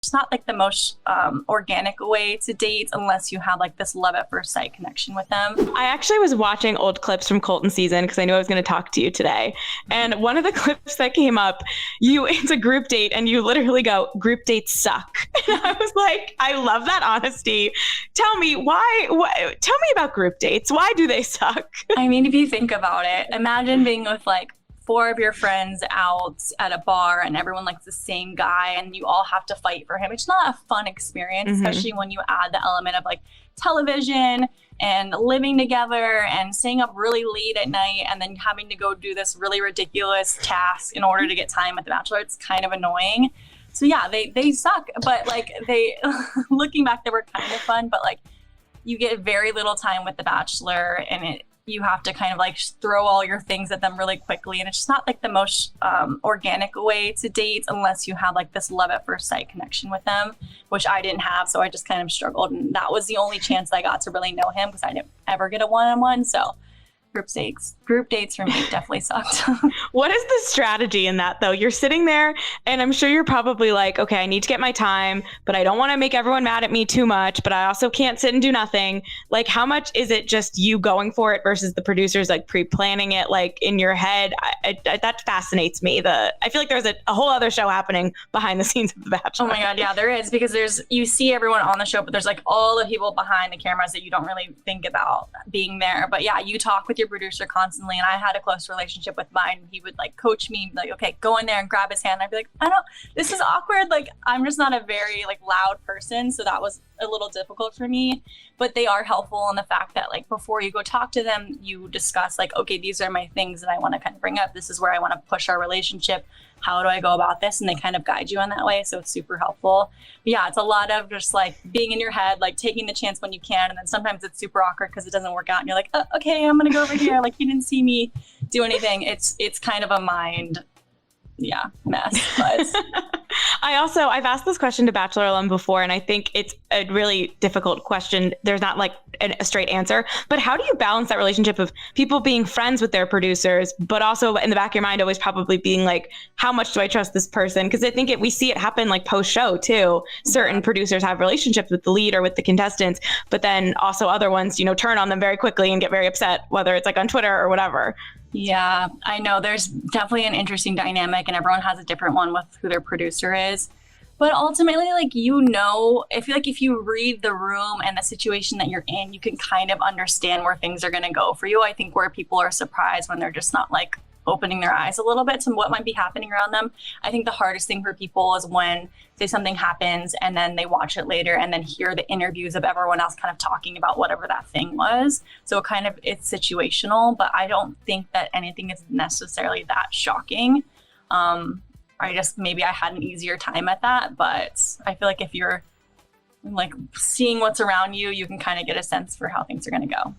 It's not like the most organic way to date unless you have like this love at first sight connection with them. I actually was watching old clips from Colton season because I knew I was going to talk to you today. And one of the clips that came up, it's a group date and you literally go, group dates suck. And I was like, I love that honesty. Tell me tell me about group dates. Why do they suck? I mean, if you think about it, imagine being with like 4 of your friends out at a bar and everyone likes the same guy and you all have to fight for him. It's not a fun experience, especially when you add the element of like television and living together and staying up really late at night and then having to go do this really ridiculous task in order to get time with the Bachelor. It's kind of annoying. So yeah, they suck, but like looking back, they were kind of fun, but like you get very little time with the Bachelor and you have to kind of like throw all your things at them really quickly. And it's just not like the most organic way to date unless you have like this love at first sight connection with them, which I didn't have. So I just kind of struggled. And that was the only chance I got to really know him because I didn't ever get a one-on-one. So group dates for me definitely sucked. What is the strategy in that though? You're sitting there and I'm sure you're probably like, okay, I need to get my time, but I don't want to make everyone mad at me too much, but I also can't sit and do nothing. Like how much is it just you going for it versus the producers like pre-planning it like in your head? That fascinates me. I feel like there's a whole other show happening behind the scenes of The Bachelor. Oh my God, yeah, there is, because you see everyone on the show, but there's like all the people behind the cameras that you don't really think about being there. But yeah, you talk with your producer constantly, and I had a close relationship with mine. He would like coach me, like, okay, go in there and grab his hand. I'd be like, this is awkward. Like, I'm just not a very like loud person, so that was a little difficult for me. But they are helpful in the fact that like before you go talk to them, you discuss like, okay, these are my things that I want to kind of bring up. This is where I want to push our relationship. How do I go about this? And they kind of guide you in that way. So it's super helpful. But yeah, it's a lot of just like being in your head, like taking the chance when you can. And then sometimes it's super awkward because it doesn't work out. And you're like, oh, okay, I'm going to go over here. Like you didn't see me do anything. It's kind of a mind, mess. But I've asked this question to Bachelor alum before, and I think it's a really difficult question. There's not like a straight answer, but how do you balance that relationship of people being friends with their producers, but also in the back of your mind, always probably being like, how much do I trust this person? Because I think we see it happen like post show too. Certain producers have relationships with the lead or with the contestants, but then also other ones, turn on them very quickly and get very upset, whether it's like on Twitter or whatever. Yeah, I know there's definitely an interesting dynamic and everyone has a different one with who their producer is. But ultimately, like, I feel like if you read the room and the situation that you're in, you can kind of understand where things are going to go for you. I think where people are surprised when they're just not like opening their eyes a little bit to what might be happening around them. I think the hardest thing for people is when, say, something happens and then they watch it later and then hear the interviews of everyone else kind of talking about whatever that thing was. So it's situational, but I don't think that anything is necessarily that shocking. Maybe I had an easier time at that, but I feel like if you're like seeing what's around you, you can kind of get a sense for how things are going to go.